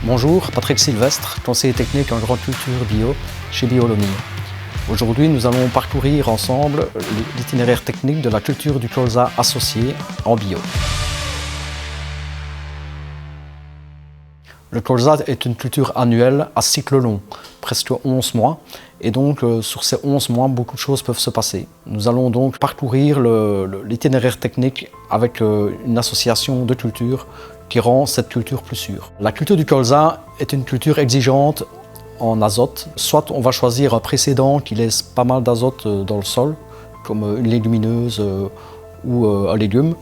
Bonjour, Patrick Sylvestre, conseiller technique en grande culture bio chez Biolomie. Aujourd'hui, nous allons parcourir ensemble l'itinéraire technique de la culture du colza associé en bio. Le colza est une culture annuelle à cycle long, presque 11 mois, et donc sur ces 11 mois, beaucoup de choses peuvent se passer. Nous allons donc parcourir l'itinéraire technique avec une association de cultures qui rend cette culture plus sûre. La culture du colza est une culture exigeante en azote. Soit on va choisir un précédent qui laisse pas mal d'azote dans le sol, comme une légumineuse ou un légume,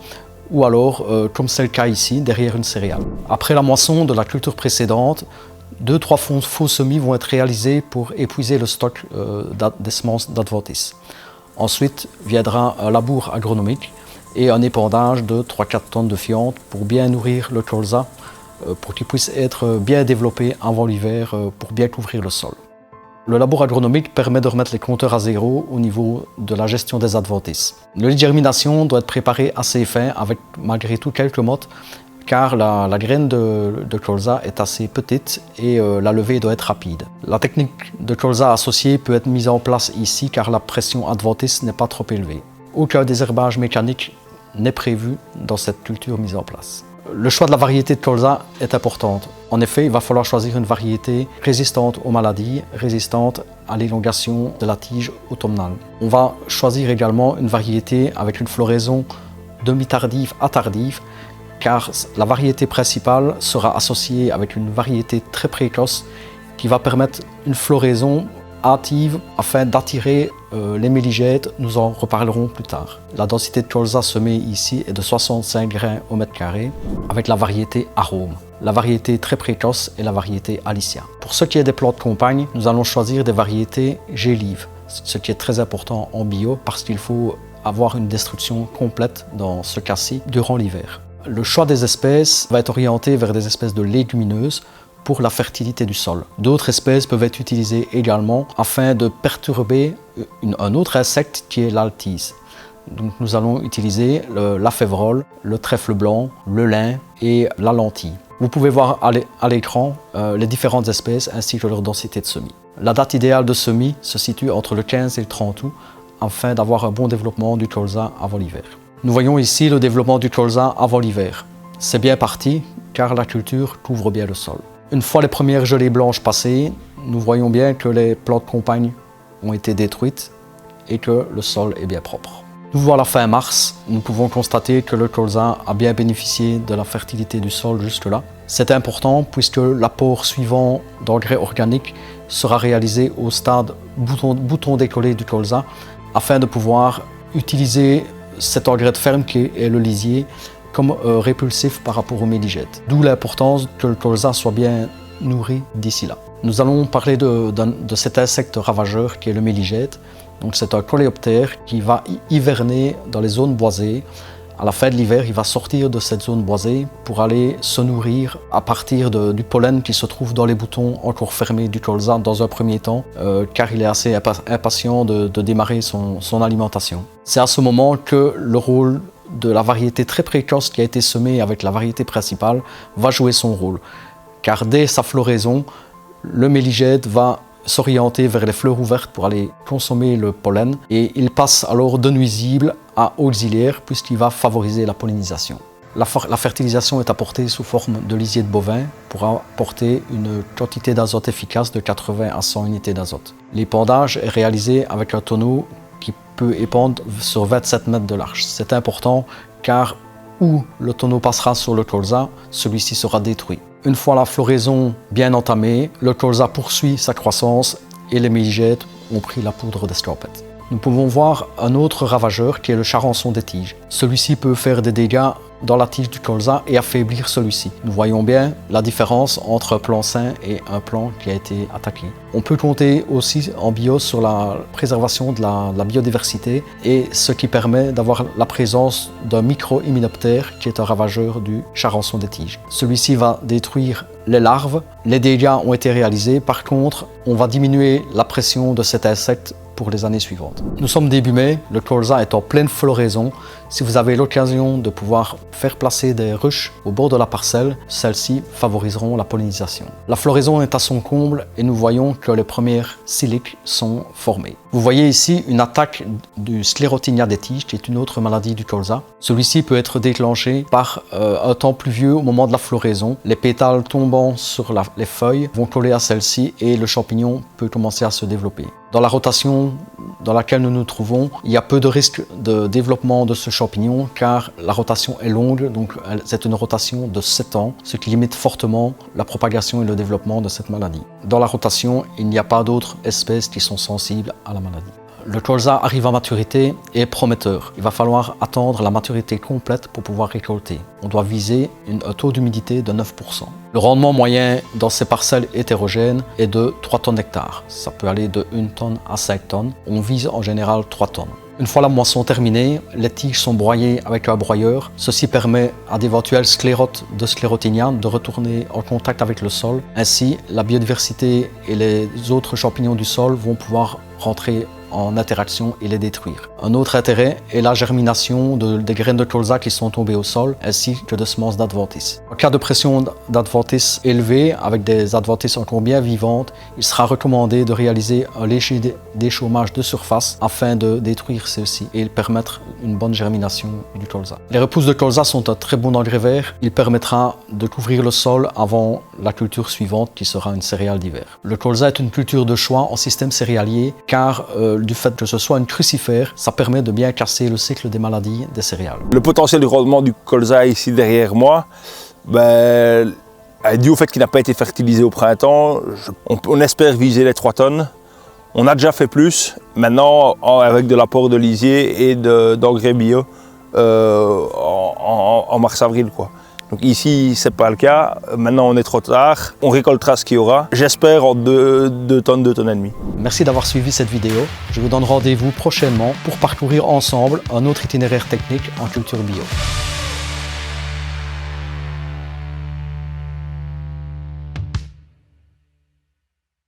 ou alors, comme c'est le cas ici, derrière une céréale. Après la moisson de la culture précédente, 2-3 faux semis vont être réalisés pour épuiser le stock des semences d'adventice. Ensuite viendra un labour agronomique et un épandage de 3-4 tonnes de fientes pour bien nourrir le colza, pour qu'il puisse être bien développé avant l'hiver, pour bien couvrir le sol. Le labour agronomique permet de remettre les compteurs à zéro au niveau de la gestion des adventices. Le lit de germination doit être préparé assez fin, avec malgré tout quelques mottes, car la graine de colza est assez petite et la levée doit être rapide. La technique de colza associée peut être mise en place ici car la pression adventice n'est pas trop élevée. Aucun désherbage mécanique n'est prévu dans cette culture mise en place. Le choix de la variété de colza est important. En effet, il va falloir choisir une variété résistante aux maladies, résistante à l'élongation de la tige automnale. On va choisir également une variété avec une floraison demi-tardive à tardive, car la variété principale sera associée avec une variété très précoce qui va permettre une floraison hâtive afin d'attirer les méligètes. Nous en reparlerons plus tard. La densité de colza semée ici est de 65 grains au mètre carré avec la variété arôme. La variété très précoce est la variété Alicia. Pour ce qui est des plants de compagne, nous allons choisir des variétés gélives, ce qui est très important en bio parce qu'il faut avoir une destruction complète dans ce cas-ci durant l'hiver. Le choix des espèces va être orienté vers des espèces de légumineuses pour la fertilité du sol. D'autres espèces peuvent être utilisées également afin de perturber un autre insecte qui est l'altise. Donc nous allons utiliser la févrole, le trèfle blanc, le lin et la lentille. Vous pouvez voir à l'écran les différentes espèces ainsi que leur densité de semis. La date idéale de semis se situe entre le 15 et le 30 août afin d'avoir un bon développement du colza avant l'hiver. Nous voyons ici le développement du colza avant l'hiver. C'est bien parti car la culture couvre bien le sol. Une fois les premières gelées blanches passées, nous voyons bien que les plantes de compagne ont été détruites et que le sol est bien propre. Nous voyons la fin mars, nous pouvons constater que le colza a bien bénéficié de la fertilité du sol jusque-là. C'est important puisque l'apport suivant d'engrais organiques sera réalisé au stade bouton décollé du colza afin de pouvoir utiliser cet engrais de ferme qui est le lisier comme répulsif par rapport aux méligètes. D'où l'importance que le colza soit bien nourri d'ici là. Nous allons parler de cet insecte ravageur qui est le méligète. Donc c'est un coléoptère qui va hiverner dans les zones boisées. À la fin de l'hiver, il va sortir de cette zone boisée pour aller se nourrir à partir du pollen qui se trouve dans les boutons encore fermés du colza dans un premier temps, car il est assez impatient de démarrer son alimentation. C'est à ce moment que le rôle de la variété très précoce qui a été semée avec la variété principale va jouer son rôle. Car dès sa floraison, le méligète va s'orienter vers les fleurs ouvertes pour aller consommer le pollen et il passe alors de nuisible à auxiliaire puisqu'il va favoriser la pollinisation. La fertilisation est apportée sous forme de lisier de bovin pour apporter une quantité d'azote efficace de 80 à 100 unités d'azote. L'épandage est réalisé avec un tonneau qui peut épandre sur 27 mètres de large. C'est important car où le tonneau passera sur le colza, celui-ci sera détruit. Une fois la floraison bien entamée, le colza poursuit sa croissance et les méligètes ont pris la poudre d'escampette. Nous pouvons voir un autre ravageur qui est le charançon des tiges. Celui-ci peut faire des dégâts dans la tige du colza et affaiblir celui-ci. Nous voyons bien la différence entre un plant sain et un plant qui a été attaqué. On peut compter aussi en bio sur la préservation de la biodiversité et ce qui permet d'avoir la présence d'un micro-hyménoptère qui est un ravageur du charançon des tiges. Celui-ci va détruire les larves. Les dégâts ont été réalisés. Par contre, on va diminuer la pression de cet insecte pour les années suivantes. Nous sommes début mai, le colza est en pleine floraison. Si vous avez l'occasion de pouvoir faire placer des ruches au bord de la parcelle, celles-ci favoriseront la pollinisation. La floraison est à son comble et nous voyons que les premières siliques sont formées. Vous voyez ici une attaque du sclérotinia des tiges, qui est une autre maladie du colza. Celui-ci peut être déclenché par un temps pluvieux au moment de la floraison. Les pétales tombant sur les feuilles vont coller à celles-ci et le champignon peut commencer à se développer. Dans la rotation dans laquelle nous nous trouvons, il y a peu de risque de développement de ce champignon car la rotation est longue, donc c'est une rotation de 7 ans, ce qui limite fortement la propagation et le développement de cette maladie. Dans la rotation, il n'y a pas d'autres espèces qui sont sensibles à la maladie. Le colza arrive à maturité et est prometteur. Il va falloir attendre la maturité complète pour pouvoir récolter. On doit viser un taux d'humidité de 9%. Le rendement moyen dans ces parcelles hétérogènes est de 3 tonnes hectares. Ça peut aller de 1 tonne à 5 tonnes. On vise en général 3 tonnes. Une fois la moisson terminée, les tiges sont broyées avec un broyeur. Ceci permet à d'éventuelles sclérotes de sclérotinia de retourner en contact avec le sol. Ainsi, la biodiversité et les autres champignons du sol vont pouvoir rentrer en interaction et les détruire. Un autre intérêt est la germination des graines de colza qui sont tombées au sol ainsi que de semences d'adventice. En cas de pression d'adventice élevée avec des adventices encore bien vivantes, il sera recommandé de réaliser un léger déchômage de surface afin de détruire ceux-ci et permettre une bonne germination du colza. Les repousses de colza sont un très bon engrais vert. Il permettra de couvrir le sol avant la culture suivante qui sera une céréale d'hiver. Le colza est une culture de choix en système céréalier car du fait que ce soit une crucifère, ça permet de bien casser le cycle des maladies des céréales. Le potentiel de rendement du colza ici derrière moi, dû au fait qu'il n'a pas été fertilisé au printemps, on espère viser les 3 tonnes. On a déjà fait plus, maintenant avec de l'apport de lisier et d'engrais bio en mars-avril, quoi. Donc ici, c'est pas le cas. Maintenant, on est trop tard. On récoltera ce qu'il y aura. J'espère en 2 tonnes, 2 tonnes et demie. Merci d'avoir suivi cette vidéo. Je vous donne rendez-vous prochainement pour parcourir ensemble un autre itinéraire technique en culture bio.